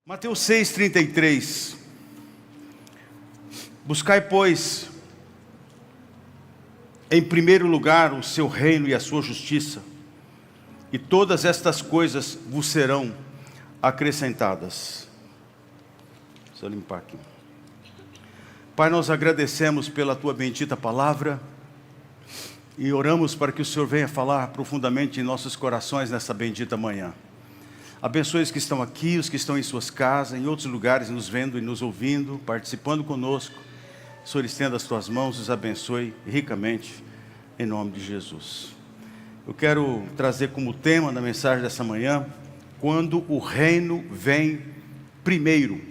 Mateus 6,33. Buscai, pois, em primeiro lugar o seu reino e a sua justiça, e todas estas coisas vos serão acrescentadas. Deixa eu limpar aqui. Pai, nós agradecemos pela tua bendita palavra e oramos para que o Senhor venha falar profundamente em nossos corações nessa bendita manhã. Abençoe os que estão aqui, os que estão em suas casas, em outros lugares, nos vendo e nos ouvindo, participando conosco. Senhor, estenda as tuas mãos e os abençoe ricamente, em nome de Jesus. Eu quero trazer como tema da mensagem dessa manhã, quando o reino vem primeiro.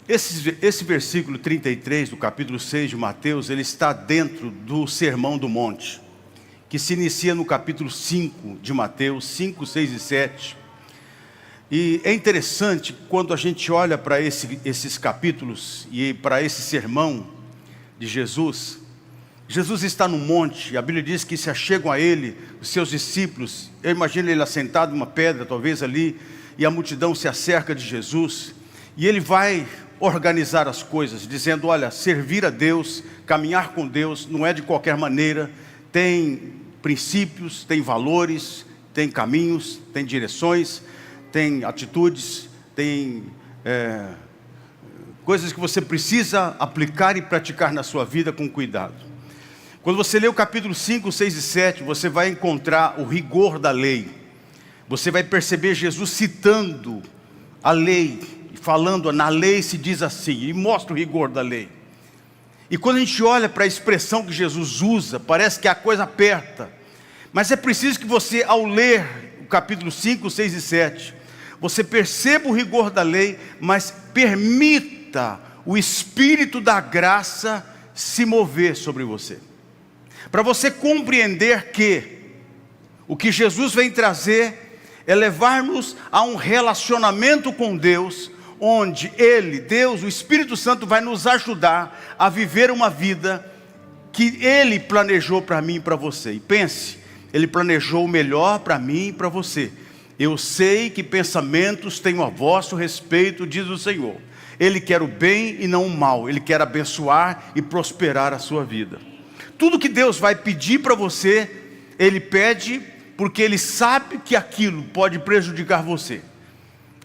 Esse versículo 33 do capítulo 6 de Mateus, ele está dentro do Sermão do Monte, que se inicia no capítulo 5 de Mateus, 5, 6 e 7. E é interessante quando a gente olha para esses capítulos e para esse sermão de Jesus. Jesus está no monte, a Bíblia diz que se achegam a ele os seus discípulos. Eu imagino ele assentado em uma pedra, talvez ali, e a multidão se acerca de Jesus. E ele vai organizar as coisas, dizendo, olha, servir a Deus, caminhar com Deus, não é de qualquer maneira. Tem princípios, tem valores, tem caminhos, tem direções, tem atitudes, tem coisas que você precisa aplicar e praticar na sua vida com cuidado. Quando você lê o capítulo 5, 6 e 7, você vai encontrar o rigor da lei. Você vai perceber Jesus citando a lei, falando, na lei se diz assim, e mostra o rigor da lei. E quando a gente olha para a expressão que Jesus usa, parece que a coisa aperta. Mas é preciso que você, ao ler o capítulo 5, 6 e 7, você perceba o rigor da lei, mas permita o Espírito da graça se mover sobre você. Para você compreender que o que Jesus vem trazer é levar-nos a um relacionamento com Deus, onde Ele, Deus, o Espírito Santo vai nos ajudar a viver uma vida que Ele planejou para mim e para você. E pense, Ele planejou o melhor para mim e para você. Eu sei que pensamentos tenho a vosso respeito, diz o Senhor. Ele quer o bem e não o mal. Ele quer abençoar e prosperar a sua vida. Tudo que Deus vai pedir para você, Ele pede porque Ele sabe que aquilo pode prejudicar você.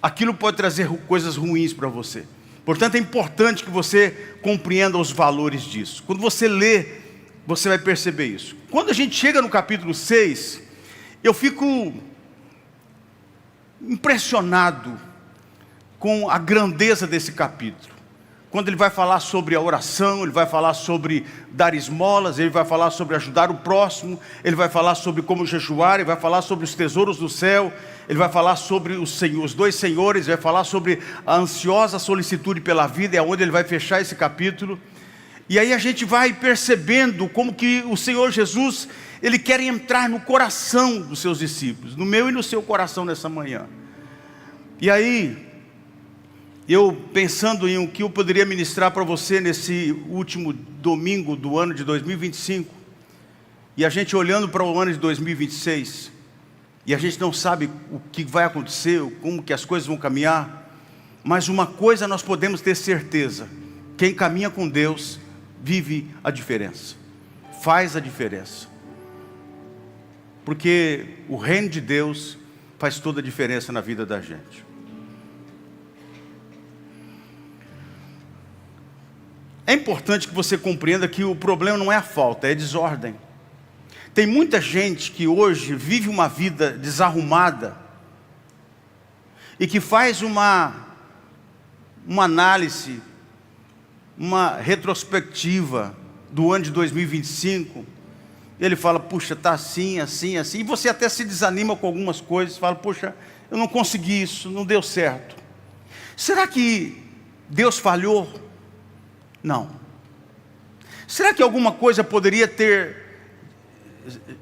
Aquilo pode trazer coisas ruins para você. Portanto, é importante que você compreenda os valores disso. Quando você lê, você vai perceber isso. Quando a gente chega no capítulo 6, eu fico impressionado com a grandeza desse capítulo. Quando ele vai falar sobre a oração, ele vai falar sobre dar esmolas, ele vai falar sobre ajudar o próximo, ele vai falar sobre como jejuar, ele vai falar sobre os tesouros do céu, ele vai falar sobre os dois senhores, ele vai falar sobre a ansiosa solicitude pela vida, é onde ele vai fechar esse capítulo. E aí a gente vai percebendo como que o Senhor Jesus, Ele quer entrar no coração dos seus discípulos, no meu e no seu coração nessa manhã. E aí, eu pensando em o que eu poderia ministrar para você nesse último domingo do ano de 2025, e a gente olhando para o ano de 2026, e a gente não sabe o que vai acontecer, como que as coisas vão caminhar, mas uma coisa nós podemos ter certeza: quem caminha com Deus vive a diferença, faz a diferença, porque o reino de Deus faz toda a diferença na vida da gente. É importante que você compreenda que o problema não é a falta, é a desordem. Tem muita gente que hoje vive uma vida desarrumada e que faz uma análise, uma retrospectiva do ano de 2025. Ele fala, puxa, está assim, assim, assim. E você até se desanima com algumas coisas, fala, puxa, eu não consegui isso, não deu certo. Será que Deus falhou? Não. Será que alguma coisa poderia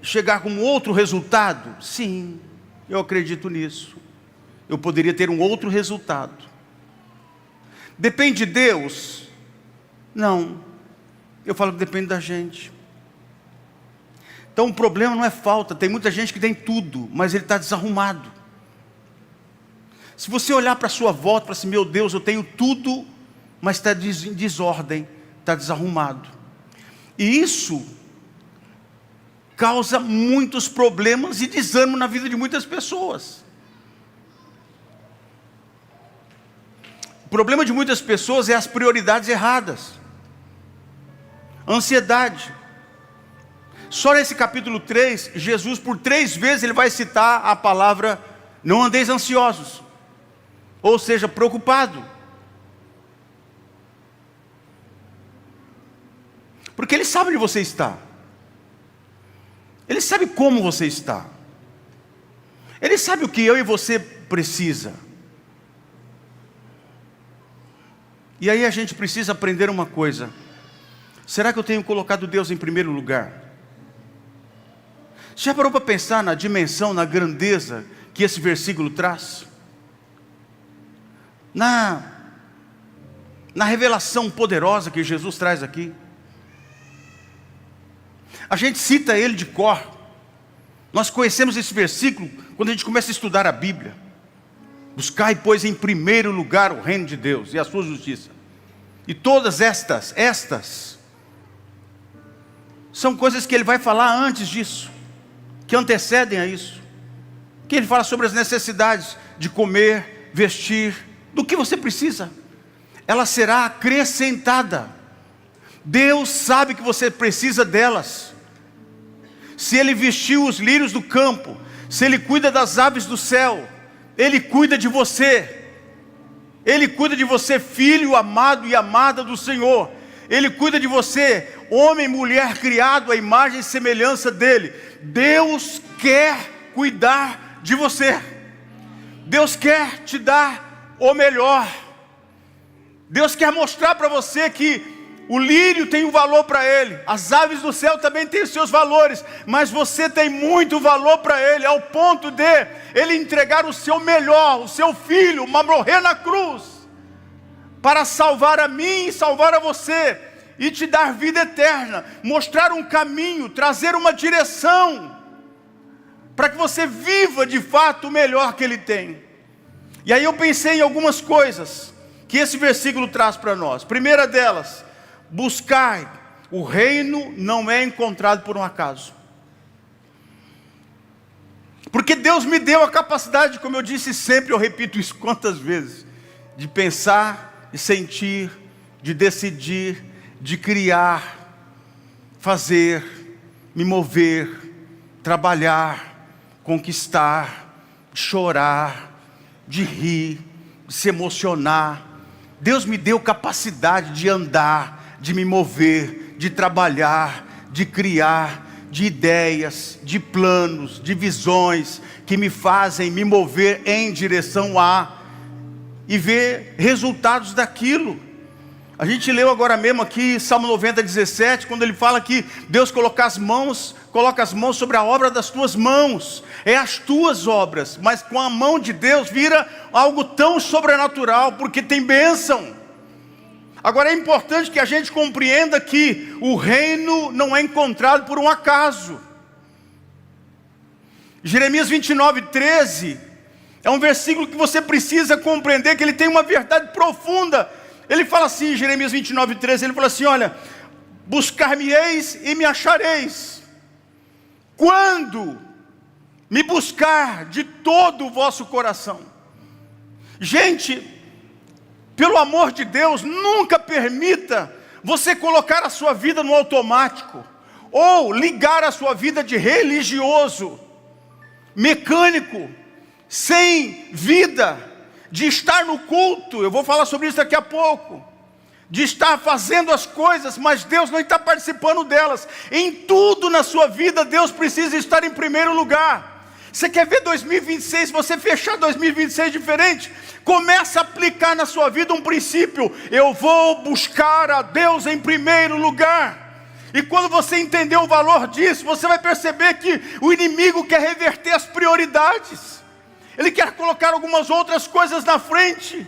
chegar com outro resultado? Sim, eu acredito nisso. Eu poderia ter um outro resultado. Depende de Deus? Não. Eu falo que depende da gente. Então o problema não é falta, tem muita gente que tem tudo, mas ele está desarrumado. Se você olhar para a sua volta e falar assim, meu Deus, eu tenho tudo, mas está em desordem, está desarrumado. E isso causa muitos problemas e desânimo na vida de muitas pessoas. O problema de muitas pessoas é as prioridades erradas. Ansiedade. Só nesse capítulo 3, Jesus por 3 vezes ele vai citar a palavra não andeis ansiosos. Ou seja, preocupado. Porque ele sabe onde você está. Ele sabe como você está. Ele sabe o que eu e você precisa. E aí a gente precisa aprender uma coisa. Será que eu tenho colocado Deus em primeiro lugar? Já parou para pensar na dimensão, na grandeza que esse versículo traz? Na revelação poderosa que Jesus traz aqui. A gente cita ele de cor. Nós conhecemos esse versículo quando a gente começa a estudar a Bíblia. Buscai, pois, em primeiro lugar o reino de Deus e a sua justiça. E todas estas são coisas que ele vai falar antes disso, que antecedem a isso. Que ele fala sobre as necessidades de comer, vestir, do que você precisa. Ela será acrescentada. Deus sabe que você precisa delas. Se ele vestiu os lírios do campo, se ele cuida das aves do céu, ele cuida de você. Ele cuida de você, filho amado e amada do Senhor. Ele cuida de você, homem e mulher criado à imagem e semelhança dele. Deus quer cuidar de você. Deus quer te dar o melhor. Deus quer mostrar para você que o lírio tem um valor para ele, as aves do céu também têm os seus valores, mas você tem muito valor para ele, ao ponto de ele entregar o seu melhor, o seu filho, morrer na cruz, para salvar a mim e salvar a você, e te dar vida eterna, mostrar um caminho, trazer uma direção, para que você viva de fato o melhor que ele tem. E aí eu pensei em algumas coisas que esse versículo traz para nós. Primeira delas, buscai, o reino não é encontrado por um acaso. Porque Deus me deu a capacidade, como eu disse sempre, eu repito isso quantas vezes, de pensar, de sentir, de decidir, de criar, fazer, me mover, trabalhar, conquistar, chorar, de rir, de se emocionar. Deus me deu capacidade de andar, de me mover, de trabalhar, de criar, de ideias, de planos, de visões, que me fazem me mover em direção a, e ver resultados daquilo. A gente leu agora mesmo aqui, Salmo 90, 17, quando ele fala que Deus coloca as mãos sobre a obra das tuas mãos, é as tuas obras, mas com a mão de Deus vira algo tão sobrenatural, porque tem bênção. Agora é importante que a gente compreenda que o reino não é encontrado por um acaso. Jeremias 29, 13, é um versículo que você precisa compreender, que ele tem uma verdade profunda. Ele fala assim, Jeremias 29, 13, ele fala assim, olha, buscar-me-eis e me achareis, quando me buscar de todo o vosso coração. Gente, pelo amor de Deus, nunca permita você colocar a sua vida no automático, ou ligar a sua vida de religioso, mecânico, sem vida, de estar no culto, eu vou falar sobre isso daqui a pouco, de estar fazendo as coisas, mas Deus não está participando delas. Em tudo na sua vida, Deus precisa estar em primeiro lugar. Você quer ver 2026, você fechar 2026 diferente? Começa a aplicar na sua vida um princípio: eu vou buscar a Deus em primeiro lugar. E quando você entender o valor disso, você vai perceber que o inimigo quer reverter as prioridades. Ele quer colocar algumas outras coisas na frente.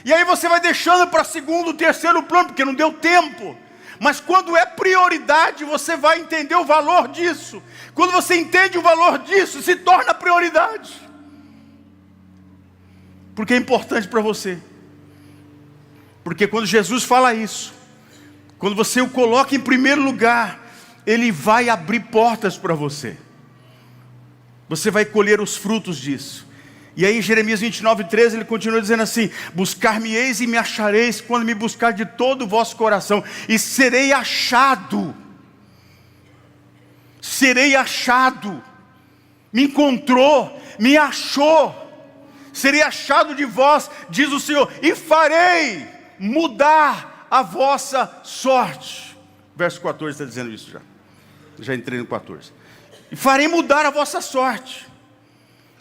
E aí você vai deixando para segundo, terceiro plano, porque não deu tempo. Mas quando é prioridade, você vai entender o valor disso. Quando você entende o valor disso, se torna prioridade. Porque é importante para você. Porque quando Jesus fala isso, quando você o coloca em primeiro lugar, Ele vai abrir portas para você. Você vai colher os frutos disso. E aí em Jeremias 29:13 ele continua dizendo assim: buscar-me-eis e me achareis, quando me buscar de todo o vosso coração, e serei achado. Serei achado. Me encontrou, me achou. Serei achado de vós, diz o Senhor, e farei mudar a vossa sorte. Verso 14 está dizendo isso já. Já entrei no 14. E farei mudar a vossa sorte.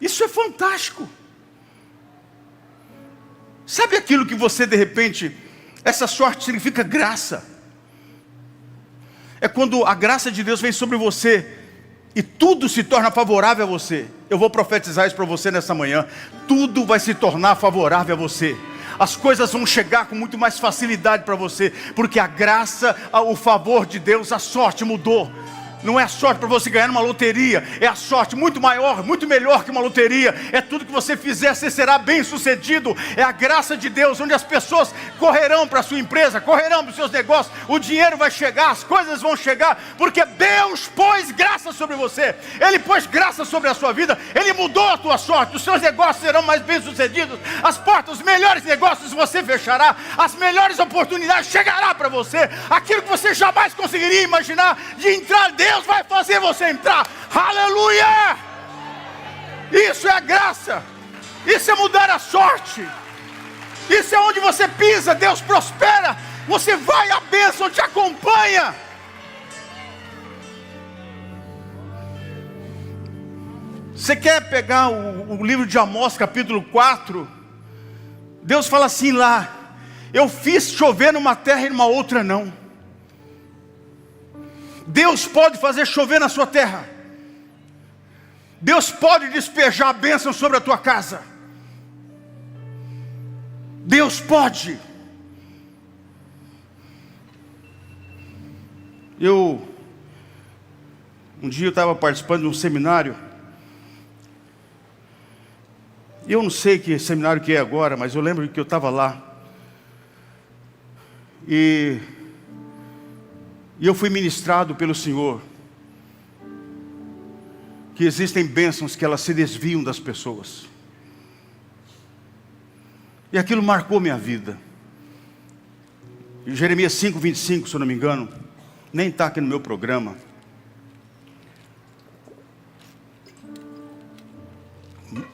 Isso é fantástico. Sabe aquilo que você de repente, essa sorte significa graça. É quando a graça de Deus vem sobre você e tudo se torna favorável a você. Eu vou profetizar isso para você nessa manhã. Tudo vai se tornar favorável a você. As coisas vão chegar com muito mais facilidade para você, porque a graça, o favor de Deus, a sorte mudou. Não é a sorte para você ganhar numa loteria, é a sorte muito maior, muito melhor que uma loteria. É tudo que você fizer, você será bem sucedido. É a graça de Deus, onde as pessoas correrão para a sua empresa, correrão para os seus negócios. O dinheiro vai chegar, as coisas vão chegar, porque Deus pôs graça sobre você. Ele pôs graça sobre a sua vida. Ele mudou a tua sorte. Os seus negócios serão mais bem sucedidos. As portas, os melhores negócios você fechará. As melhores oportunidades chegará para você. Aquilo que você jamais conseguiria imaginar de entrar dentro, Deus vai fazer você entrar. Aleluia! Isso é a graça. Isso é mudar a sorte. Isso é onde você pisa, Deus prospera. Você vai, a bênção te acompanha. Você quer pegar o livro de Amós, capítulo 4? Deus fala assim lá: eu fiz chover numa terra e numa outra não. Deus pode fazer chover na sua terra. Deus pode despejar a bênção sobre a tua casa. Deus pode. Um dia eu estava participando de um seminário. Eu não sei que seminário que é agora, mas eu lembro que eu estava lá. E eu fui ministrado pelo Senhor que existem bênçãos que elas se desviam das pessoas. E aquilo marcou minha vida. Em Jeremias 5:25, se eu não me engano, nem está aqui no meu programa.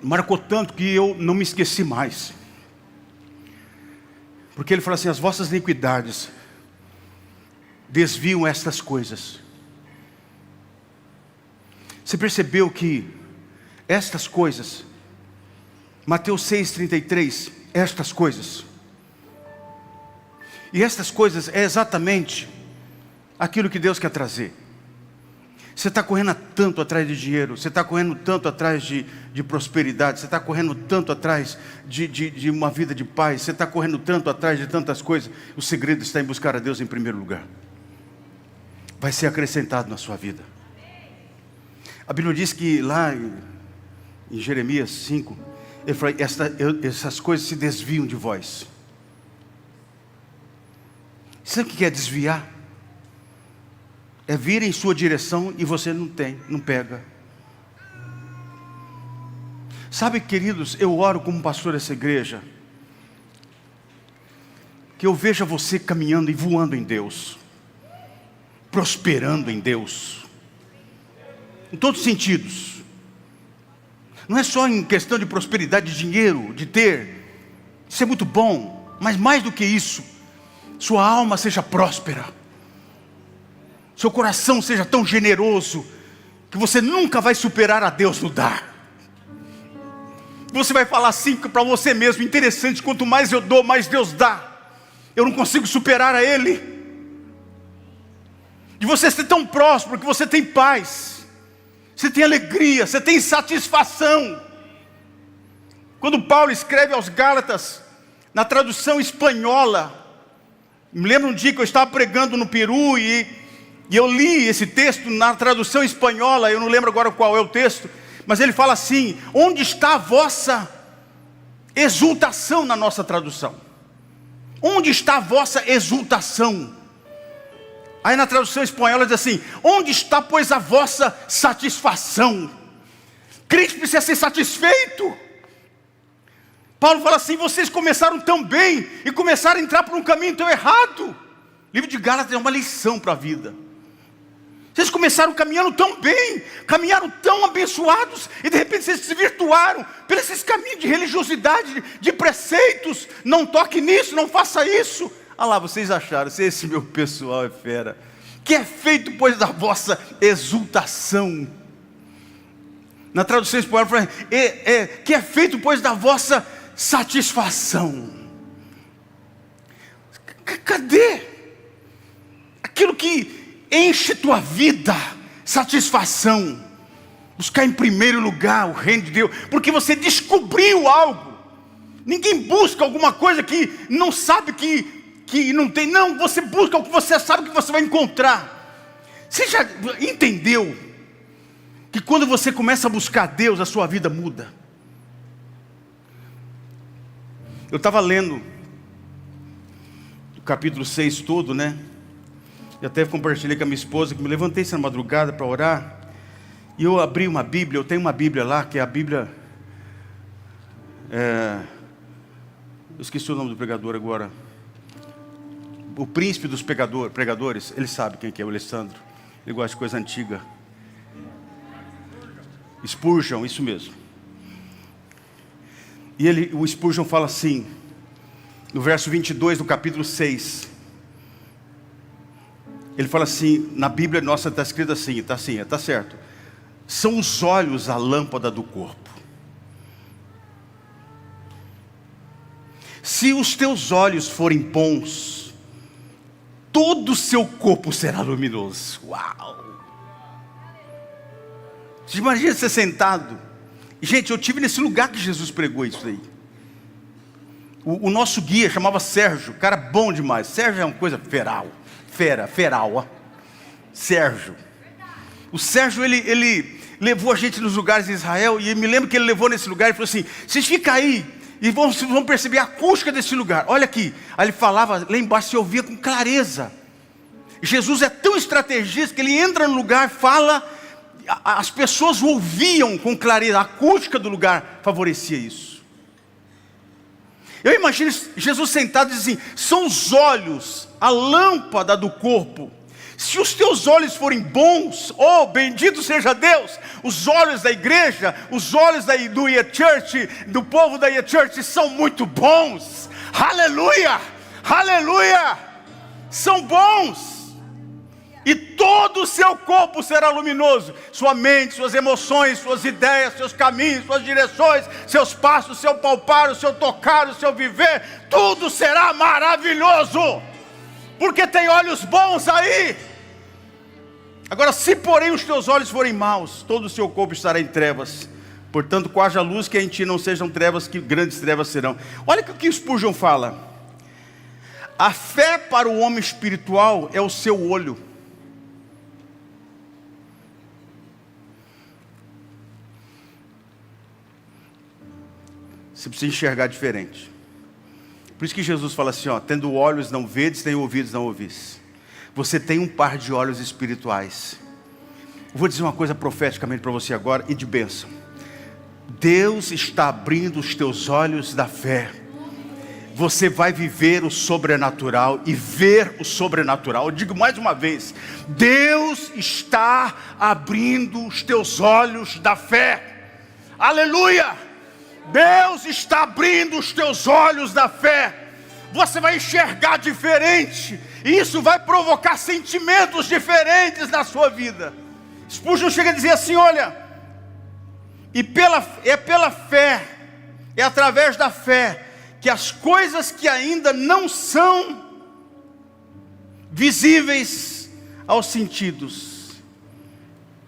Marcou tanto que eu não me esqueci mais. Porque ele fala assim: as vossas iniquidades desviam estas coisas. Você percebeu que estas coisas, Mateus 6:33, estas coisas, e estas coisas é exatamente aquilo que Deus quer trazer. Você está correndo tanto atrás de dinheiro, você está correndo tanto atrás de prosperidade, você está correndo tanto atrás de uma vida de paz, você está correndo tanto atrás de tantas coisas. O segredo está em buscar a Deus em primeiro lugar. Vai ser acrescentado na sua vida. A Bíblia diz que lá em Jeremias 5, ele fala: essas coisas se desviam de vós. Sabe o que é desviar? É vir em sua direção e você não pega. Sabe, queridos, eu oro como pastor dessa igreja, que eu veja você caminhando e voando em Deus, prosperando em Deus, em todos os sentidos. Não é só em questão de prosperidade, de dinheiro, de ter. Isso é muito bom, mas mais do que isso, sua alma seja próspera, seu coração seja tão generoso, que você nunca vai superar a Deus no dar. Você vai falar assim para você mesmo: interessante, quanto mais eu dou, mais Deus dá. Eu não consigo superar a Ele. De você ser tão próspero que você tem paz, você tem alegria, você tem satisfação. Quando Paulo escreve aos Gálatas, na tradução espanhola, Me lembro um dia que eu estava pregando no Peru e eu li esse texto na tradução espanhola, eu não lembro agora qual é o texto, mas ele fala assim: onde está a vossa exultação? Na nossa tradução, onde está a vossa exultação? Aí na tradução espanhola diz assim: onde está, pois, a vossa satisfação? Crente precisa ser satisfeito. Paulo fala assim: vocês começaram tão bem e começaram a entrar por um caminho tão errado. O livro de Gálatas é uma lição para a vida. Vocês começaram caminhando tão bem, caminharam tão abençoados, e de repente vocês se desvirtuaram por esses caminhos de religiosidade, de preceitos. Não toque nisso, não faça isso. Ah lá, vocês acharam, se esse meu pessoal é fera. Que é feito, pois, da vossa exultação. Na tradução espanhola fala, que é feito, pois, da vossa satisfação. Cadê aquilo que enche tua vida? Satisfação. Buscar em primeiro lugar o reino de Deus, porque você descobriu algo. Ninguém busca alguma coisa que não sabe que não tem. Não, você busca o que você sabe que você vai encontrar. Você já entendeu que quando você começa a buscar Deus, a sua vida muda? Eu estava lendo o capítulo 6 todo, né? E até compartilhei com a minha esposa, que me levantei essa madrugada para orar. E eu abri uma Bíblia, eu tenho uma Bíblia lá, que é a Bíblia... eu esqueci o nome do pregador agora. O príncipe dos pregadores, ele sabe quem que é, o Alessandro. Ele gosta de coisa antiga. Spurgeon, isso mesmo. E o Spurgeon fala assim, no verso 22 do capítulo 6. Ele fala assim, na Bíblia nossa está escrito assim, está certo. São os olhos a lâmpada do corpo. Se os teus olhos forem bons, todo o seu corpo será luminoso. Uau! Você imagina você sentado. Gente, eu tive nesse lugar que Jesus pregou isso aí. O nosso guia chamava Sérgio, cara bom demais. Sérgio é uma coisa feral. Ó. Sérgio. O Sérgio, ele levou a gente nos lugares de Israel. E eu me lembro que ele levou nesse lugar e falou assim: vocês ficam aí e vão perceber a acústica desse lugar. Olha aqui. Aí ele falava, lá embaixo se ouvia com clareza. Jesus é tão estrategista que ele entra no lugar, fala, as pessoas ouviam com clareza. A acústica do lugar favorecia isso. Eu imagino Jesus sentado e diz assim: são os olhos, a lâmpada do corpo. Se os teus olhos forem bons, oh, bendito seja Deus, os olhos da igreja, os olhos do Ia Church, do povo da Ia Church são muito bons. Aleluia, aleluia, são bons. E todo o seu corpo será luminoso. Sua mente, suas emoções, suas ideias, seus caminhos, suas direções, seus passos, seu palpar, o seu tocar, o seu viver, tudo será maravilhoso. Porque tem olhos bons aí. Agora, se porém os teus olhos forem maus, todo o seu corpo estará em trevas. Portanto, quaja a luz, que em ti não sejam trevas, que grandes trevas serão. Olha o que o Spurgeon fala. A fé para o homem espiritual é o seu olho. Você precisa enxergar diferente. Por isso que Jesus fala assim, ó: tendo olhos não vedes, tendo ouvidos não ouvis. Você tem um par de olhos espirituais. Eu vou dizer uma coisa profeticamente para você agora, e de bênção. Deus está abrindo os teus olhos da fé. Você vai viver o sobrenatural e ver o sobrenatural. Eu digo mais uma vez: Deus está abrindo os teus olhos da fé. Aleluia! Deus está abrindo os teus olhos da fé. Você vai enxergar diferente, e isso vai provocar sentimentos diferentes na sua vida. Spurgeon chega a dizer assim: olha, é pela fé, é através da fé, que as coisas que ainda não são visíveis aos sentidos,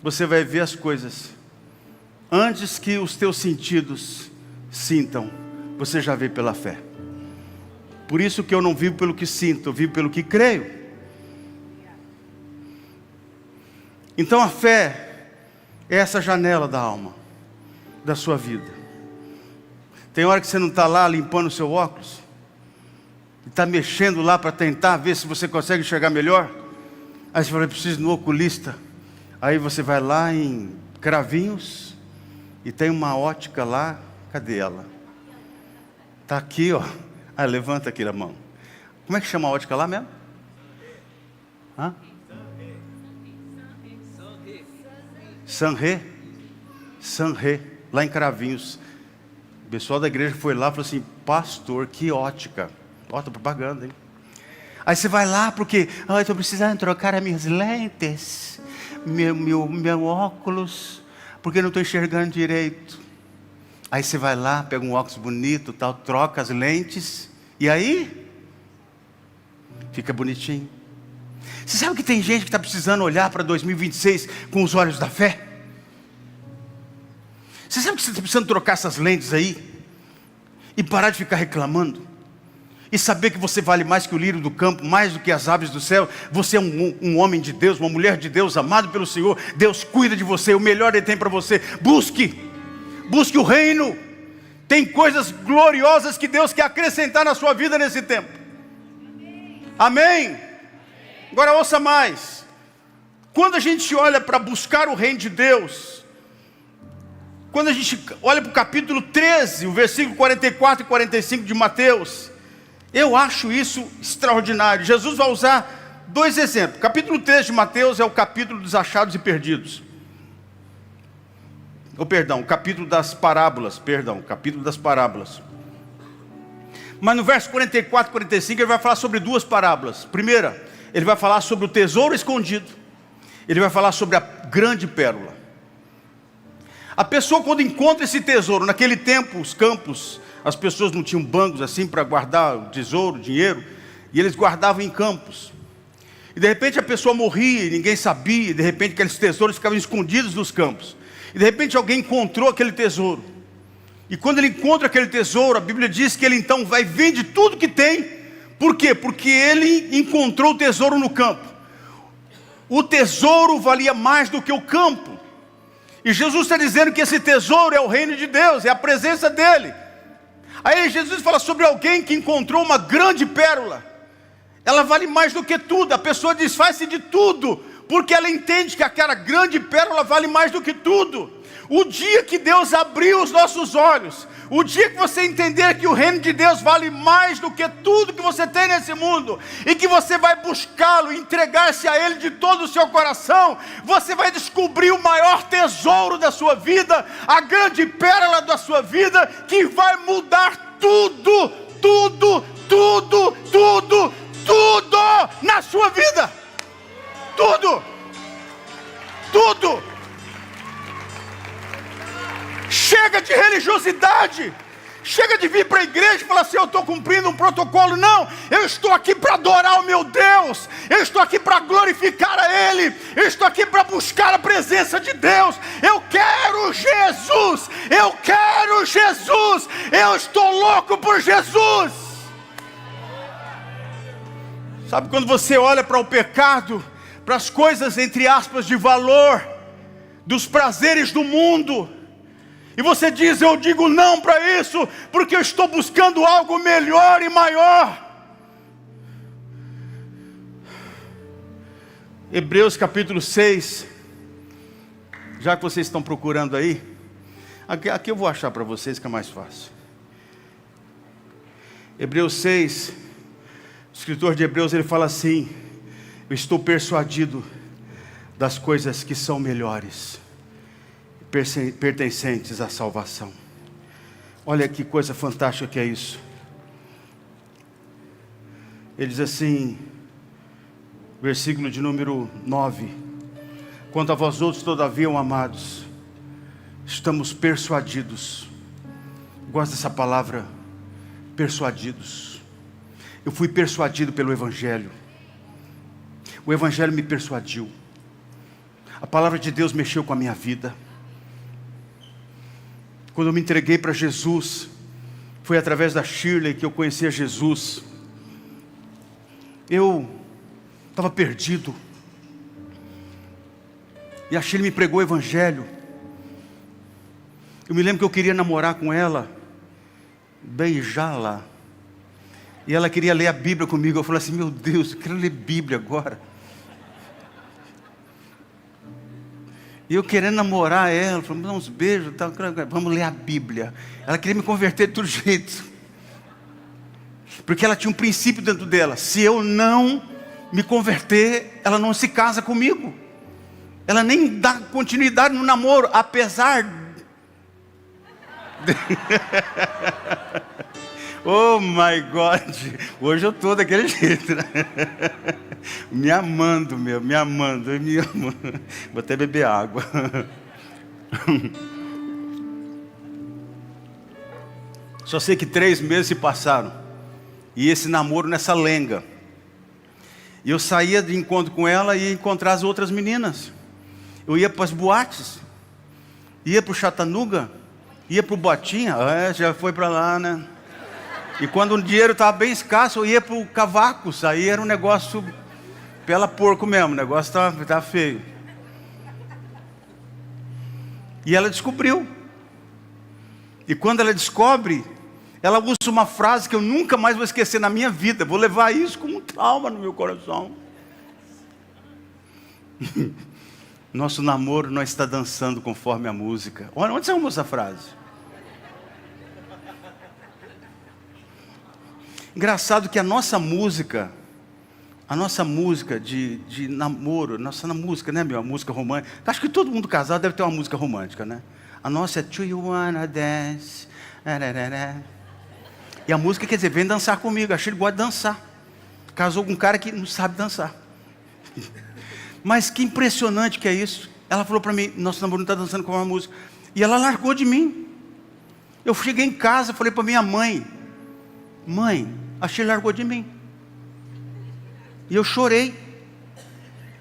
você vai ver as coisas antes que os teus sentidos sintam. Você já vê pela fé. Por isso que eu não vivo pelo que sinto, eu vivo pelo que creio. Então a fé é essa janela da alma, da sua vida. Tem hora que você não está lá limpando o seu óculos, está mexendo lá para tentar ver se você consegue enxergar melhor. Aí você fala, eu preciso ir no oculista. Aí você vai lá em Cravinhos e tem uma ótica lá. Cadê ela? Está aqui, ó. Ah, levanta aqui a mão. Como é que chama a ótica lá mesmo? Hã? Sanré, lá em Cravinhos. O pessoal da igreja foi lá e falou assim, pastor, que ótica. Ó, estou propaganda, hein? Aí você vai lá porque, eu estou precisando trocar as minhas lentes, meu óculos, porque eu não estou enxergando direito. Aí você vai lá, pega um óculos bonito, tal, troca as lentes, e aí, fica bonitinho. Você sabe que tem gente que está precisando olhar para 2026 com os olhos da fé? Você sabe que você está precisando trocar essas lentes aí? E parar de ficar reclamando? E saber que você vale mais que o lírio do campo, mais do que as aves do céu. Você é um homem de Deus, uma mulher de Deus, amado pelo Senhor. Deus cuida de você, o melhor Ele tem para você. Busque o reino. Tem coisas gloriosas que Deus quer acrescentar na sua vida nesse tempo. Amém? Agora ouça mais. Quando a gente olha para buscar o reino de Deus, quando a gente olha para o capítulo 13, o versículo 44 e 45 de Mateus, eu acho isso extraordinário. Jesus vai usar dois exemplos. O capítulo 13 de Mateus é o capítulo dos achados e perdidos. O capítulo das parábolas. Mas no verso 44 e 45 ele vai falar sobre duas parábolas. Primeira, ele vai falar sobre o tesouro escondido. Ele vai falar sobre a grande pérola. A pessoa, quando encontra esse tesouro, naquele tempo os campos, as pessoas não tinham bancos assim para guardar o tesouro, o dinheiro, e eles guardavam em campos. E de repente a pessoa morria e ninguém sabia, e de repente aqueles tesouros ficavam escondidos nos campos. E de repente alguém encontrou aquele tesouro. E quando ele encontra aquele tesouro, a Bíblia diz que ele então vai vender tudo que tem. Por quê? Porque ele encontrou o tesouro no campo. O tesouro valia mais do que o campo. E Jesus está dizendo que esse tesouro é o reino de Deus, é a presença dele. Aí Jesus fala sobre alguém que encontrou uma grande pérola. Ela vale mais do que tudo. A pessoa desfaz-se de tudo, porque ela entende que aquela grande pérola vale mais do que tudo. O dia que Deus abriu os nossos olhos, o dia que você entender que o reino de Deus vale mais do que tudo que você tem nesse mundo, e que você vai buscá-lo, entregar-se a Ele de todo o seu coração, você vai descobrir o maior tesouro da sua vida, a grande pérola da sua vida, que vai mudar tudo na sua vida. Tudo. Chega de religiosidade. Chega de vir para a igreja e falar assim, eu estou cumprindo um protocolo. Não, eu estou aqui para adorar o meu Deus. Eu estou aqui para glorificar a Ele. Eu estou aqui para buscar a presença de Deus. Eu quero Jesus. Eu estou louco por Jesus. Sabe quando você olha para o pecado, para as coisas entre aspas de valor, dos prazeres do mundo, e você diz, eu digo não para isso, porque eu estou buscando algo melhor e maior. Hebreus capítulo 6, já que vocês estão procurando aí, aqui eu vou achar para vocês que é mais fácil. Hebreus 6, o escritor de Hebreus ele fala assim, eu estou persuadido das coisas que são melhores, pertencentes à salvação. Olha que coisa fantástica que é isso. Ele diz assim, versículo de número 9: quanto a vós outros, todavia, amados, estamos persuadidos. Gosto dessa palavra, persuadidos. Eu fui persuadido pelo Evangelho. O Evangelho me persuadiu. A palavra de Deus mexeu com a minha vida. Quando eu me entreguei para Jesus, foi através da Shirley que eu conheci a Jesus. eu estava perdido. E a Shirley me pregou o evangelho. Eu me lembro que eu queria namorar com ela, beijá-la. E ela queria ler a Bíblia comigo. Eu falei assim, meu Deus, eu quero ler Bíblia agora. E eu querendo namorar ela, falei, dá uns beijos, tá, vamos ler a Bíblia. Ela queria me converter de todo jeito. Porque ela tinha um princípio dentro dela. Se eu não me converter, ela não se casa comigo. Ela nem dá continuidade no namoro, apesar Oh my God, hoje eu estou daquele jeito, né? Me amando, me amando. Vou até beber água. Só sei que 3 meses se passaram, e esse namoro nessa lenga. E eu saía de encontro com ela e ia encontrar as outras meninas. Eu ia para as boates, ia para o Chattanooga, ia para o Botinha, já foi para lá, né? E quando o dinheiro estava bem escasso, eu ia para o Cavacos, aí era um negócio pela porco mesmo, o negócio estava feio. E ela descobriu. E quando ela descobre, ela usa uma frase que eu nunca mais vou esquecer na minha vida. Vou levar isso como um trauma no meu coração. Nosso namoro não está dançando conforme a música. Olha, onde você arrumou essa frase? Engraçado que a nossa música de namoro, nossa música, né, meu? A música romântica. Acho que todo mundo casado deve ter uma música romântica, né? A nossa é Do You Wanna Dance? E a música quer dizer, vem dançar comigo. Achei que ele gosta de dançar. Casou com um cara que não sabe dançar. Mas que impressionante que é isso. Ela falou para mim, nosso namoro não está dançando com uma música. E ela largou de mim. Eu cheguei em casa, falei para minha mãe, a Shirley largou de mim. E eu chorei,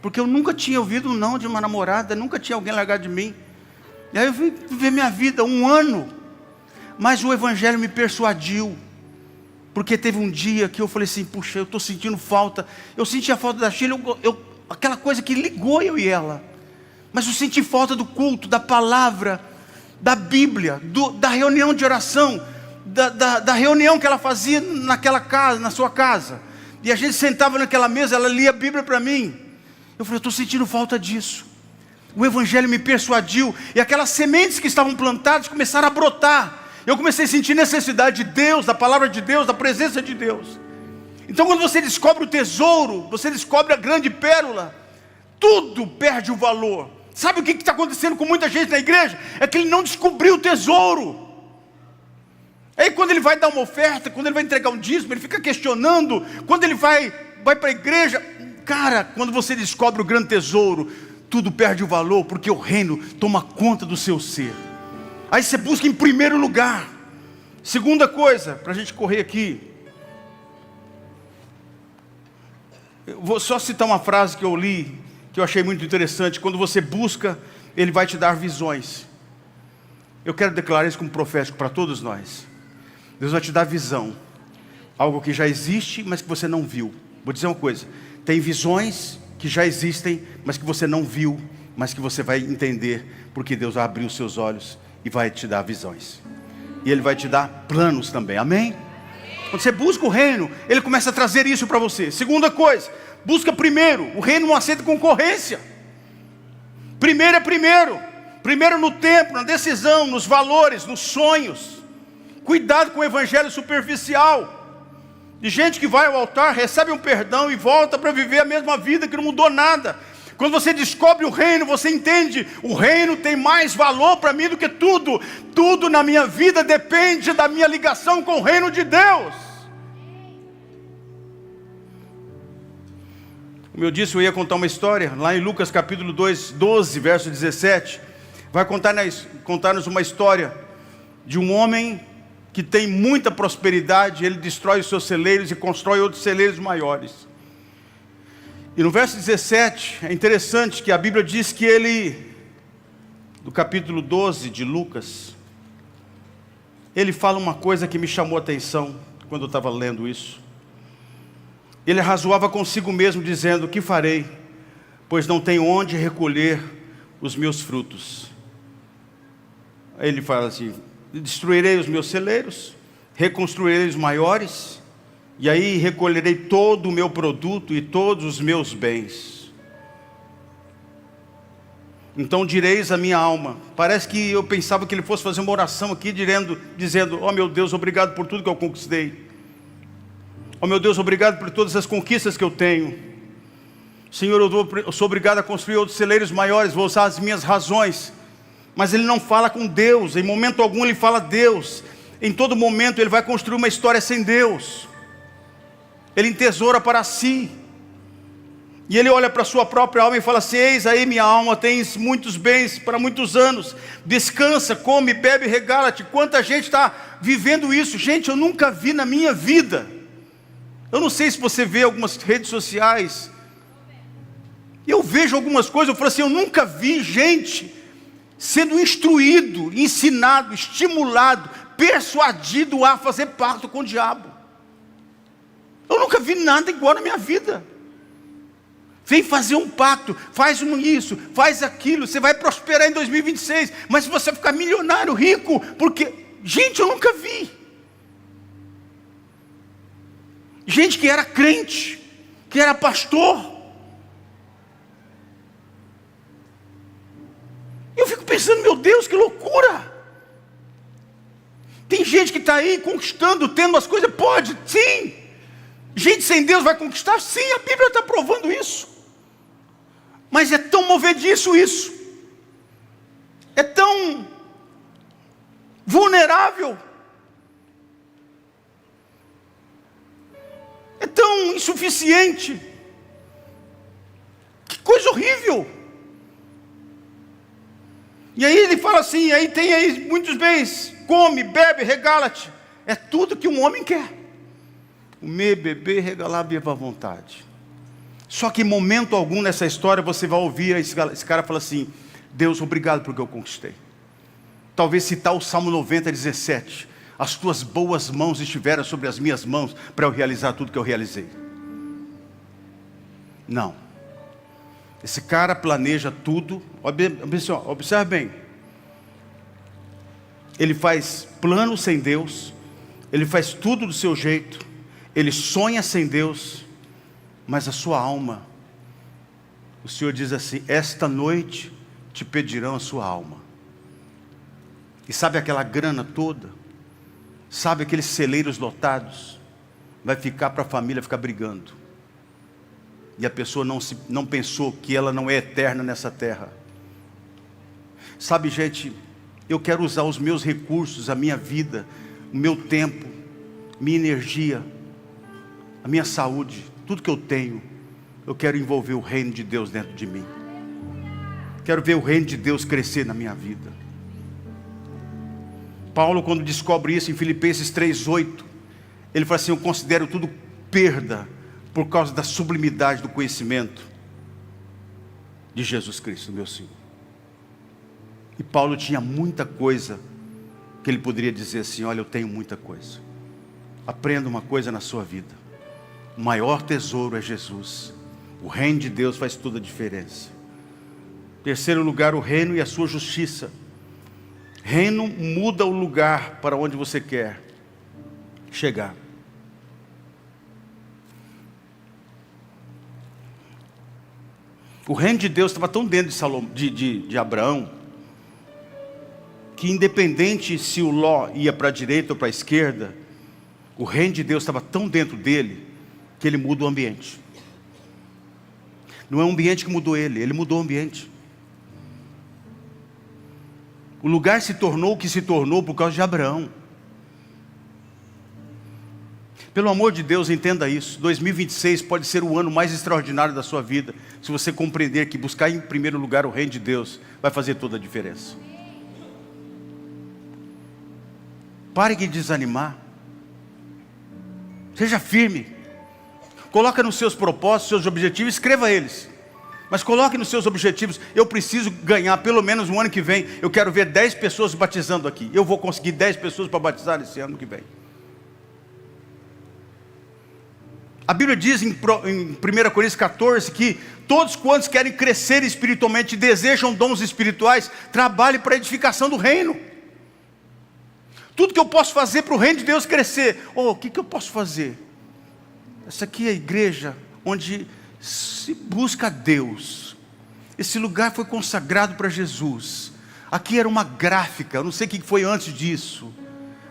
porque eu nunca tinha ouvido um não de uma namorada, nunca tinha alguém largado de mim. E aí eu fui viver minha vida 1 ano, mas o evangelho me persuadiu, porque teve um dia que eu falei assim, puxa, eu estou sentindo falta. Eu senti a falta da Shirley, aquela coisa que ligou eu e ela, mas eu senti falta do culto, da palavra, da Bíblia, da reunião de oração, da reunião que ela fazia naquela casa, na sua casa. E a gente sentava naquela mesa, ela lia a Bíblia para mim. Eu falei, eu estou sentindo falta disso. O evangelho me persuadiu, e aquelas sementes que estavam plantadas começaram a brotar. Eu comecei a sentir necessidade de Deus, da palavra de Deus, da presença de Deus. Então quando você descobre o tesouro, você descobre a grande pérola, tudo perde o valor. Sabe o que está acontecendo com muita gente na igreja? É que ele não descobriu o tesouro. Aí quando ele vai dar uma oferta, quando ele vai entregar um dízimo, ele fica questionando. Quando ele vai para a igreja, cara, quando você descobre o grande tesouro, tudo perde o valor, porque o reino toma conta do seu ser. Aí você busca em primeiro lugar. Segunda coisa, para a gente correr aqui, eu vou só citar uma frase que eu li, que eu achei muito interessante. Quando você busca, Ele vai te dar visões. Eu quero declarar isso como profético para todos nós. Deus vai te dar visão, algo que já existe, mas que você não viu. Vou dizer uma coisa, tem visões que já existem, mas que você não viu, mas que você vai entender, porque Deus vai abrir os seus olhos e vai te dar visões. E Ele vai te dar planos também, amém? Quando você busca o reino, Ele começa a trazer isso para você. Segunda coisa, busca primeiro. O reino não aceita concorrência. Primeiro é primeiro. Primeiro no tempo, na decisão, nos valores, nos sonhos. Cuidado com o evangelho superficial. De gente que vai ao altar, recebe um perdão e volta para viver a mesma vida, que não mudou nada. Quando você descobre o reino, você entende, o reino tem mais valor para mim do que tudo. Tudo na minha vida depende da minha ligação com o reino de Deus. Como eu disse, eu ia contar uma história, lá em Lucas capítulo 2, 12, verso 17. Vai contar-nos uma história de um homem que tem muita prosperidade. Ele destrói os seus celeiros e constrói outros celeiros maiores. E no verso 17, é interessante que a Bíblia diz que ele, do capítulo 12 de Lucas, ele fala uma coisa que me chamou a atenção quando eu estava lendo isso. Ele arrazoava consigo mesmo, dizendo: que farei? Pois não tenho onde recolher os meus frutos. Aí ele fala assim: destruirei os meus celeiros, reconstruirei os maiores, e aí recolherei todo o meu produto e todos os meus bens. Então direis à minha alma. Parece que eu pensava que ele fosse fazer uma oração aqui, dizendo: ó meu Deus, obrigado por tudo que eu conquistei. Ó meu Deus, obrigado por todas as conquistas que eu tenho. Senhor, eu sou obrigado a construir outros celeiros maiores, vou usar as minhas razões. Mas ele não fala com Deus, em momento algum ele fala Deus. Em todo momento ele vai construir uma história sem Deus. Ele entesoura para si. E ele olha para a sua própria alma e fala assim: eis aí minha alma, tens muitos bens para muitos anos. Descansa, come, bebe, regala-te. Quanta gente está vivendo isso? Gente, eu nunca vi na minha vida. Eu não sei se você vê algumas redes sociais. Eu vejo algumas coisas, eu falo assim: eu nunca vi gente sendo instruído, ensinado, estimulado, persuadido a fazer pacto com o diabo. Eu nunca vi nada igual na minha vida. Vem fazer um pacto, faz isso, faz aquilo, você vai prosperar em 2026, mas se você ficar milionário, rico, porque, gente, eu nunca vi. Gente que era crente, que era pastor. Eu fico pensando: meu Deus, que loucura. Tem gente que está aí conquistando, tendo as coisas. Pode, sim. Gente sem Deus vai conquistar? Sim, a Bíblia está provando isso. Mas é tão movediço isso. É tão vulnerável. É tão insuficiente. Que coisa horrível. E aí ele fala assim: aí tem aí muitos bens, come, bebe, regala-te. É tudo que um homem quer: comer, beber, regalar, viva à vontade. Só que em momento algum nessa história você vai ouvir esse cara falar assim: Deus, obrigado pelo que eu conquistei. Talvez citar o Salmo 90, 17: as tuas boas mãos estiveram sobre as minhas mãos para eu realizar tudo que eu realizei. Não. Esse cara planeja tudo. Observe bem. Ele faz plano sem Deus. Ele faz tudo do seu jeito. Ele sonha sem Deus. Mas a sua alma, o Senhor diz assim: esta noite te pedirão a sua alma. E sabe aquela grana toda? Sabe aqueles celeiros lotados? Vai ficar para a família ficar brigando. E a pessoa não pensou que ela não é eterna nessa terra. Sabe, gente, eu quero usar os meus recursos, a minha vida, o meu tempo, minha energia, a minha saúde, tudo que eu tenho. Eu quero envolver o reino de Deus dentro de mim. Quero ver o reino de Deus crescer na minha vida. Paulo, quando descobre isso em Filipenses 3:8, ele fala assim: eu considero tudo perda por causa da sublimidade do conhecimento de Jesus Cristo, meu Senhor. E Paulo tinha muita coisa que ele poderia dizer assim: olha, eu tenho muita coisa. Aprenda uma coisa na sua vida: o maior tesouro é Jesus. O reino de Deus faz toda a diferença. Terceiro lugar, o reino e a sua justiça. Reino muda o lugar para onde você quer chegar. O reino de Deus estava tão dentro de Abraão, que independente se o Ló ia para a direita ou para a esquerda, o reino de Deus estava tão dentro dele, que ele muda o ambiente. Não é o ambiente que mudou ele mudou o ambiente. O lugar se tornou o que se tornou por causa de Abraão. Pelo amor de Deus, entenda isso. 2026 pode ser o ano mais extraordinário da sua vida, se você compreender que buscar em primeiro lugar o reino de Deus vai fazer toda a diferença. Pare de desanimar. Seja firme. Coloca nos seus propósitos, seus objetivos, escreva eles. Mas coloque nos seus objetivos: eu preciso ganhar pelo menos no ano que vem. Eu quero ver 10 pessoas batizando aqui. Eu vou conseguir 10 pessoas para batizar esse ano que vem. A Bíblia diz em 1 Coríntios 14 que todos quantos querem crescer espiritualmente, desejam dons espirituais, trabalhem para a edificação do reino. Tudo que eu posso fazer para o reino de Deus crescer. O que eu posso fazer? Essa aqui é a igreja onde se busca a Deus. Esse lugar foi consagrado para Jesus. Aqui era uma gráfica, eu não sei o que foi antes disso,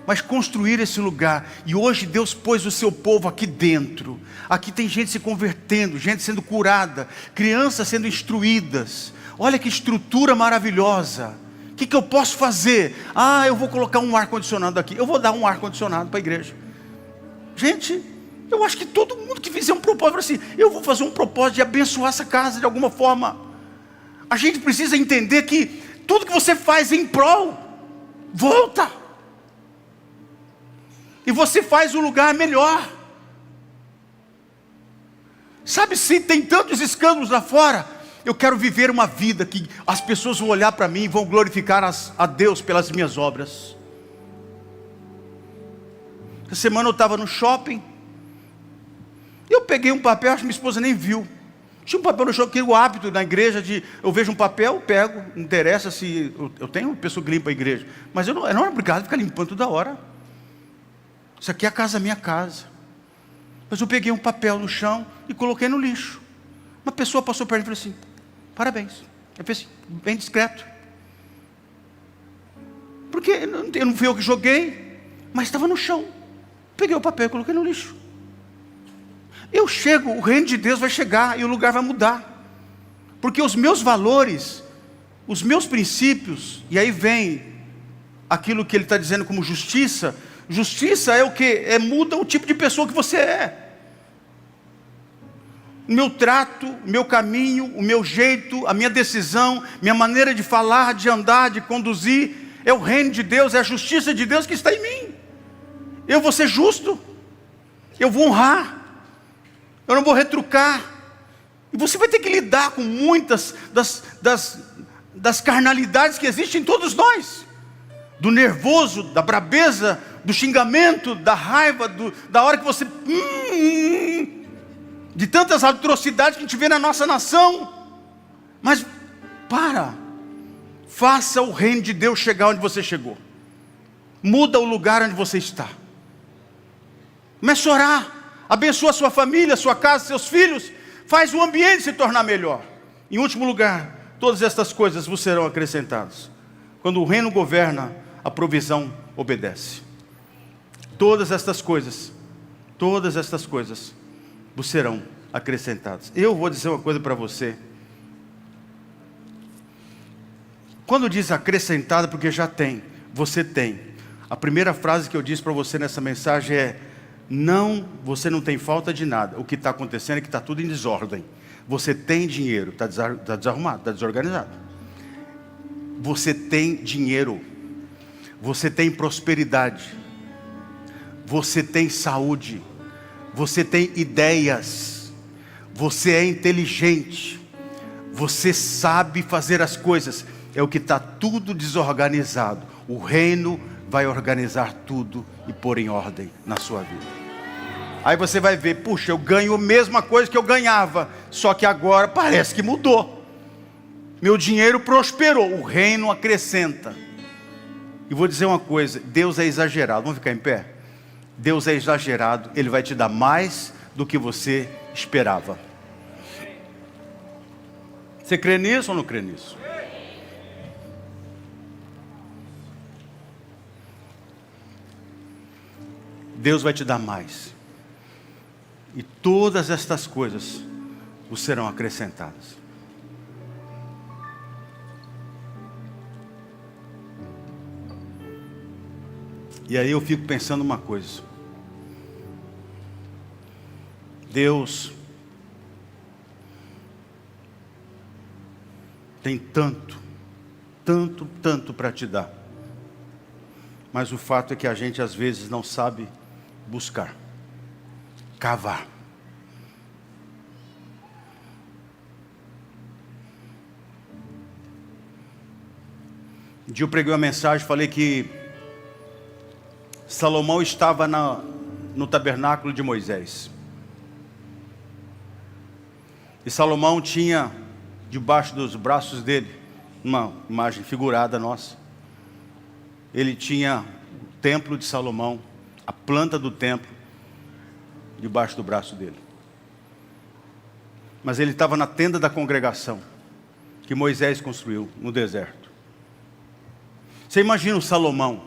mas construir esse lugar. E hoje Deus pôs o seu povo aqui dentro. Aqui tem gente se convertendo, gente sendo curada, crianças sendo instruídas. Olha que estrutura maravilhosa. O que eu posso fazer? Eu vou colocar um ar-condicionado aqui. Eu vou dar um ar-condicionado para a igreja. Gente, eu acho que todo mundo que fizer um propósito, assim, eu vou fazer um propósito de abençoar essa casa de alguma forma. A gente precisa entender que tudo que você faz em prol, volta. E você faz o lugar melhor. Sabe, se tem tantos escândalos lá fora, eu quero viver uma vida que as pessoas vão olhar para mim e vão glorificar a Deus pelas minhas obras. Essa semana eu estava no shopping, eu peguei um papel, acho que minha esposa nem viu. Tinha um papel no shopping, que o hábito na igreja de, eu vejo um papel, eu pego, não interessa se, eu tenho uma pessoa que limpa a igreja, mas eu não é obrigado a ficar limpando toda hora. Isso aqui é a casa, minha casa. Mas eu peguei um papel no chão e coloquei no lixo. Uma pessoa passou perto e falou assim: parabéns. Eu pensei, bem discreto. Porque eu não fui eu que joguei, mas estava no chão. Peguei o papel e coloquei no lixo. Eu chego, o reino de Deus vai chegar e o lugar vai mudar. Porque os meus valores, os meus princípios, e aí vem aquilo que ele está dizendo como justiça. Justiça é o que? Muda o tipo de pessoa que você é. O meu trato, o meu caminho, o meu jeito, a minha decisão, minha maneira de falar, de andar, de conduzir, é o reino de Deus, é a justiça de Deus que está em mim. Eu vou ser justo, eu vou honrar, eu não vou retrucar. E você vai ter que lidar com muitas das carnalidades que existem em todos nós. Do nervoso, da brabeza, do xingamento, da raiva, da hora que você... de tantas atrocidades que a gente vê na nossa nação. Mas faça o reino de Deus chegar onde você chegou. Muda o lugar onde você está. Comece a orar, abençoa a sua família, a sua casa, seus filhos, faz o ambiente se tornar melhor. Em último lugar, todas estas coisas vos serão acrescentadas. Quando o reino governa, a provisão obedece. Todas estas coisas vos serão acrescentadas. Eu vou dizer uma coisa para você. Quando diz acrescentada, porque já tem, você tem. A primeira frase que eu disse para você nessa mensagem é: você não tem falta de nada. O que está acontecendo é que está tudo em desordem. Você tem dinheiro, está desarrumado, está desorganizado. Você tem dinheiro, você tem prosperidade, você tem saúde, você tem ideias, você é inteligente, você sabe fazer as coisas. É o que está tudo desorganizado. O reino vai organizar tudo e pôr em ordem na sua vida. Aí você vai ver, puxa, eu ganho a mesma coisa que eu ganhava, só que agora parece que mudou. Meu dinheiro prosperou, o reino acrescenta. E vou dizer uma coisa, Deus é exagerado. Vamos ficar em pé? Deus é exagerado, Ele vai te dar mais do que você esperava. Você crê nisso ou não crê nisso? Deus vai te dar mais. E todas estas coisas vos serão acrescentadas. E aí eu fico pensando uma coisa. Deus tem tanto para te dar. Mas o fato é que a gente às vezes não sabe buscar, cavar. Um dia eu preguei uma mensagem, falei que Salomão estava no tabernáculo de Moisés. E Salomão tinha debaixo dos braços dele, uma imagem figurada nossa, ele tinha o templo de Salomão, a planta do templo, debaixo do braço dele. Mas ele estava na tenda da congregação, que Moisés construiu no deserto. Você imagina o Salomão,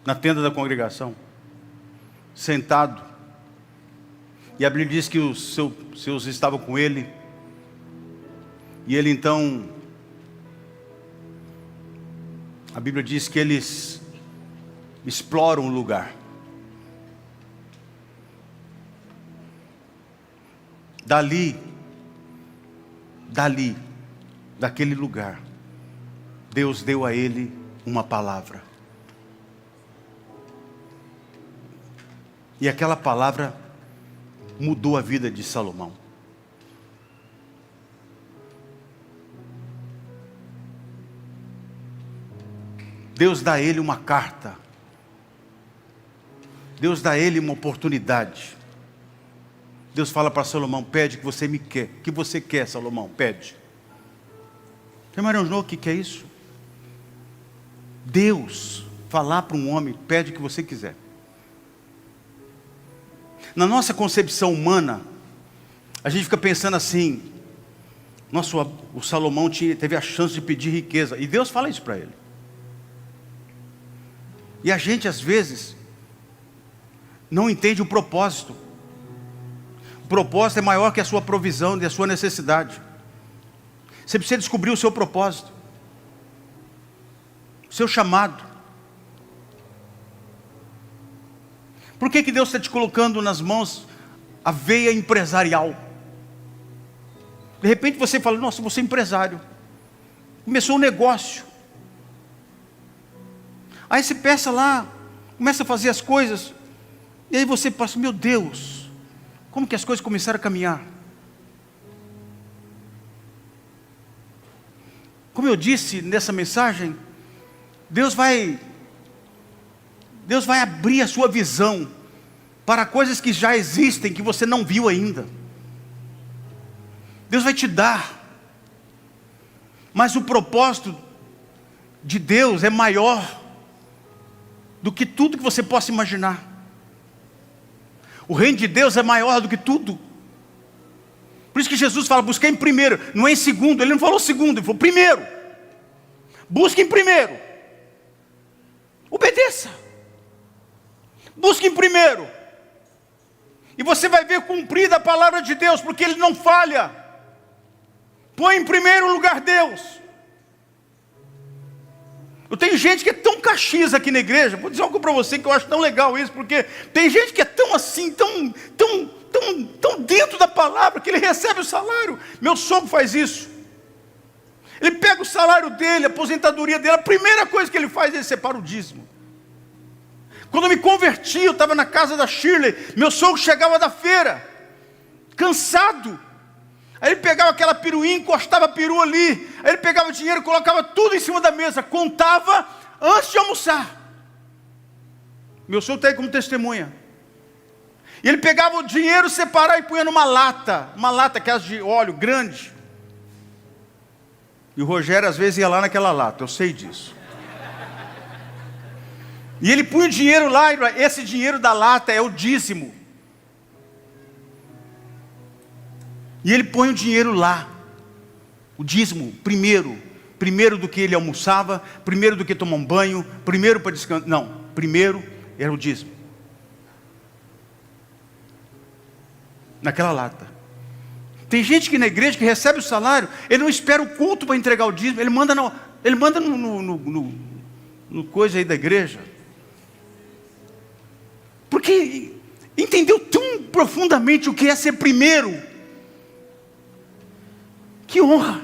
na tenda da congregação, sentado, e a Bíblia diz que os seus estavam com ele, e ele então, a Bíblia diz que eles exploram o lugar. Daquele lugar, Deus deu a ele uma palavra. E aquela palavra mudou a vida de Salomão. Deus dá a ele uma carta. Deus dá a ele uma oportunidade. Deus fala para Salomão: pede que você me quer. O que você quer, Salomão? Pede. Você imaginou o que é isso? Deus falar para um homem: pede o que você quiser. Na nossa concepção humana, a gente fica pensando assim: nossa, o Salomão teve a chance de pedir riqueza. E Deus fala isso para ele. E a gente às vezes não entende o propósito. O propósito é maior que a sua provisão e a sua necessidade. Você precisa descobrir o seu propósito, o seu chamado. Por que Deus está te colocando nas mãos a veia empresarial? De repente você fala: nossa, vou ser empresário. Começou um negócio. Aí você pensa lá, começa a fazer as coisas, e aí você pensa: meu Deus, como que as coisas começaram a caminhar? Como eu disse nessa mensagem, Deus vai abrir a sua visão para coisas que já existem, que você não viu ainda. Deus vai te dar. Mas o propósito de Deus é maior do que tudo que você possa imaginar. O reino de Deus é maior do que tudo. Por isso que Jesus fala: busca em primeiro, não é em segundo. Ele não falou segundo, ele falou primeiro. Busque em primeiro. Obedeça. Busque em primeiro. E você vai ver cumprida a palavra de Deus, porque Ele não falha. Põe em primeiro lugar Deus. Eu tenho gente que é tão caxias aqui na igreja. Vou dizer algo para você que eu acho tão legal isso, porque tem gente que é tão assim, tão dentro da palavra, que ele recebe o salário. Meu sogro faz isso. Ele pega o salário dele, a aposentadoria dele, a primeira coisa que ele faz, ele separa o dízimo. Quando eu me converti, eu estava na casa da Shirley, meu sogro chegava da feira, cansado. Aí ele pegava aquela peruinha, encostava a perua ali. Aí ele pegava o dinheiro, colocava tudo em cima da mesa, contava antes de almoçar. Meu sogro está aí como testemunha. E ele pegava o dinheiro, separava e punha numa lata. Uma lata, aquelas de óleo, grande. E o Rogério às vezes ia lá naquela lata, eu sei disso. E ele punha o dinheiro lá, esse dinheiro da lata é o dízimo. E ele põe o dinheiro lá, o dízimo, primeiro do que ele almoçava, primeiro do que tomar um banho, primeiro para descansar. Não, primeiro era o dízimo. Naquela lata. Tem gente que na igreja que recebe o salário, ele não espera o culto para entregar o dízimo, ele manda no coisa aí da igreja. Porque entendeu tão profundamente o que é ser primeiro. Que honra.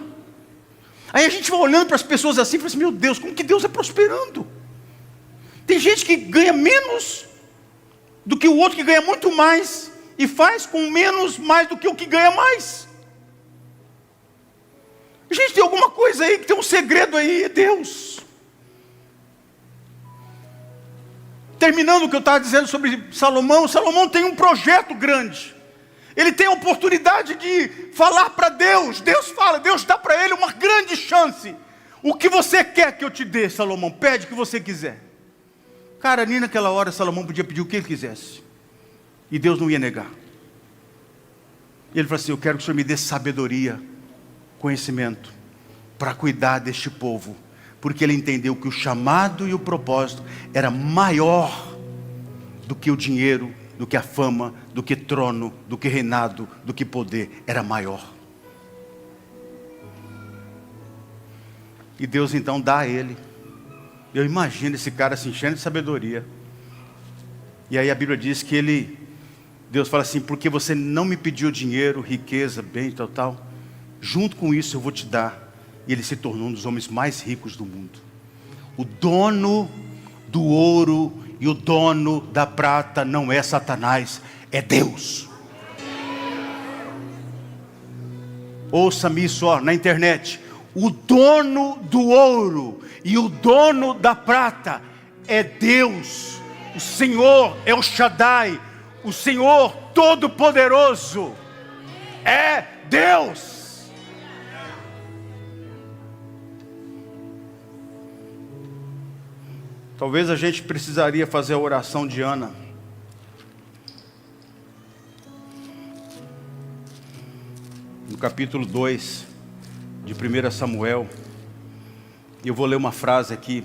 Aí a gente vai olhando para as pessoas assim e fala assim: meu Deus, como que Deus é prosperando? Tem gente que ganha menos do que o outro que ganha muito mais, e faz com menos mais do que o que ganha mais. Gente, tem alguma coisa aí, que tem um segredo aí, é Deus. Terminando o que eu estava dizendo sobre Salomão, Salomão tem um projeto grande. Ele tem a oportunidade de falar para Deus. Deus fala, Deus dá para ele uma grande chance. O que você quer que eu te dê, Salomão? Pede o que você quiser. Cara, nem naquela hora Salomão podia pedir o que ele quisesse. E Deus não ia negar. E ele falou assim, eu quero que o Senhor me dê sabedoria, conhecimento, para cuidar deste povo. Porque ele entendeu que o chamado e o propósito era maior do que o dinheiro, do que a fama, do que trono, do que reinado, do que poder. Era maior. E Deus então dá a ele. Eu imagino esse cara se enchendo de sabedoria. E aí a Bíblia diz que Deus fala assim, porque você não me pediu dinheiro, riqueza, bem, tal. Junto com isso eu vou te dar. E ele se tornou um dos homens mais ricos do mundo. O dono do ouro e o dono da prata não é Satanás, é Deus. Ouça-me isso na internet. O dono do ouro e o dono da prata é Deus. O Senhor é o Shaddai, o Senhor Todo-Poderoso é Deus. Talvez a gente precisaria fazer a oração de Ana. No capítulo 2 de 1 Samuel. E eu vou ler uma frase aqui.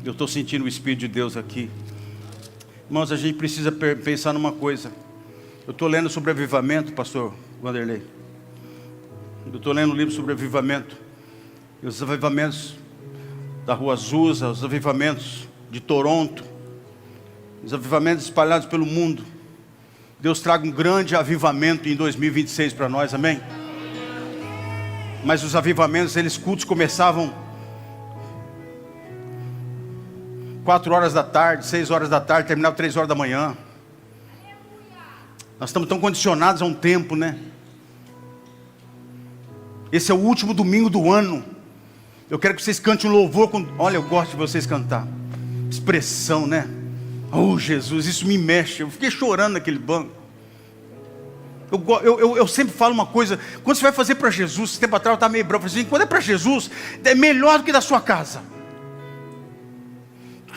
Eu estou sentindo o Espírito de Deus aqui. Irmãos, a gente precisa pensar numa coisa. Eu estou lendo sobre avivamento, pastor Wanderlei. Eu estou lendo um livro sobre avivamento. E os avivamentos da Rua Azusa, os avivamentos de Toronto, os avivamentos espalhados pelo mundo. Deus traga um grande avivamento em 2026 para nós, amém? Mas os avivamentos, cultos começavam 4 horas da tarde, 6 horas da tarde, terminavam 3 horas da manhã. Nós estamos tão condicionados a um tempo, né? Esse é o último domingo do ano. Eu quero que vocês cantem um louvor. Olha, eu gosto de vocês cantar. Expressão, né? Oh, Jesus, isso me mexe. Eu fiquei chorando naquele banco. Eu sempre falo uma coisa. Quando você vai fazer para Jesus, esse tempo atrás eu estava meio bravo. Eu falei assim, quando é para Jesus, é melhor do que da sua casa.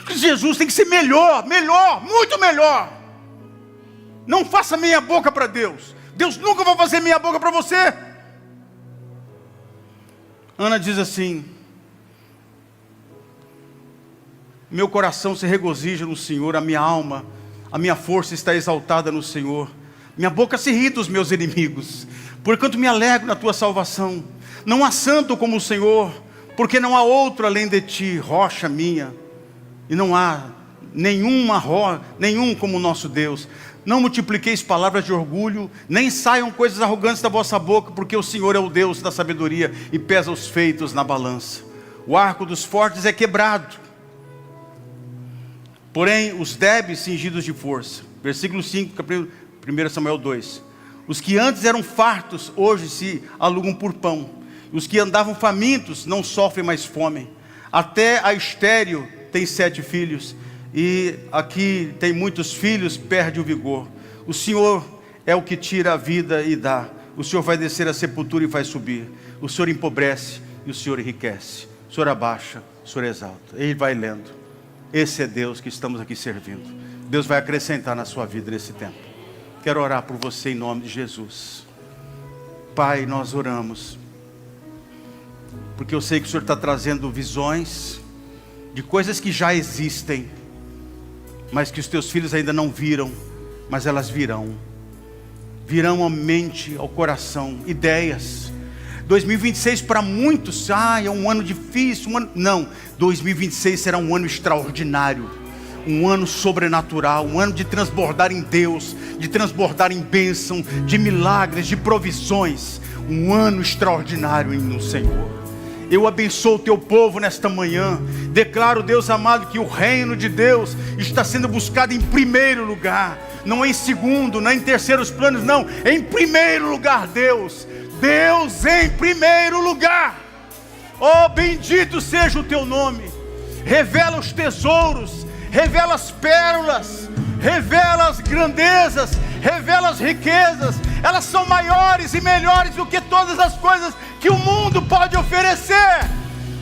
Jesus tem que ser melhor, muito melhor. Não faça meia boca para Deus. Deus nunca vai fazer meia boca para você. Ana diz assim, meu coração se regozija no Senhor, a minha alma, a minha força está exaltada no Senhor. Minha boca se ri dos meus inimigos, porquanto me alegro na tua salvação. Não há santo como o Senhor, porque não há outro além de ti, rocha minha. E não há nenhum como o nosso Deus. Não multipliqueis palavras de orgulho, nem saiam coisas arrogantes da vossa boca, porque o Senhor é o Deus da sabedoria e pesa os feitos na balança. O arco dos fortes é quebrado, porém os débeis cingidos de força. Versículo 5, 1 Samuel 2. Os que antes eram fartos, hoje se alugam por pão. Os que andavam famintos não sofrem mais fome. Até a estéril tem 7 filhos, e aqui tem muitos filhos, perde o vigor. O Senhor é o que tira a vida e dá. O Senhor vai descer a sepultura e vai subir. O Senhor empobrece e o Senhor enriquece. O Senhor abaixa, o Senhor exalta. Ele vai lendo. Esse é Deus que estamos aqui servindo. Deus vai acrescentar na sua vida nesse tempo. Quero orar por você em nome de Jesus. Pai, nós oramos, porque eu sei que o Senhor está trazendo visões de coisas que já existem, mas que os teus filhos ainda não viram, mas elas virão. Virão à mente, ao coração, ideias. 2026 para muitos, é um ano difícil, não, 2026 será um ano extraordinário, um ano sobrenatural, um ano de transbordar em Deus, de transbordar em bênção, de milagres, de provisões, um ano extraordinário no Senhor. Eu abençoo o teu povo nesta manhã. Declaro, Deus amado, que o reino de Deus está sendo buscado em primeiro lugar. Não em segundo, não em terceiros planos, não. Em primeiro lugar, Deus. Deus em primeiro lugar. Oh, bendito seja o teu nome. Revela os tesouros, revela as pérolas, revela as grandezas, revela as riquezas. Elas são maiores e melhores do que todas as coisas que o mundo pode oferecer.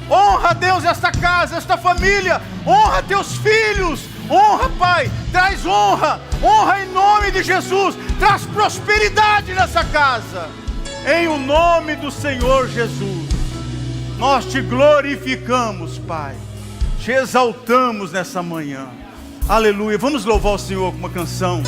Honra, Deus, esta casa, esta família. Honra teus filhos. Honra, Pai. Traz honra. Honra em nome de Jesus. Traz prosperidade nessa casa. Em o nome do Senhor Jesus. Nós te glorificamos, Pai. Te exaltamos nessa manhã. Aleluia. Vamos louvar o Senhor com uma canção.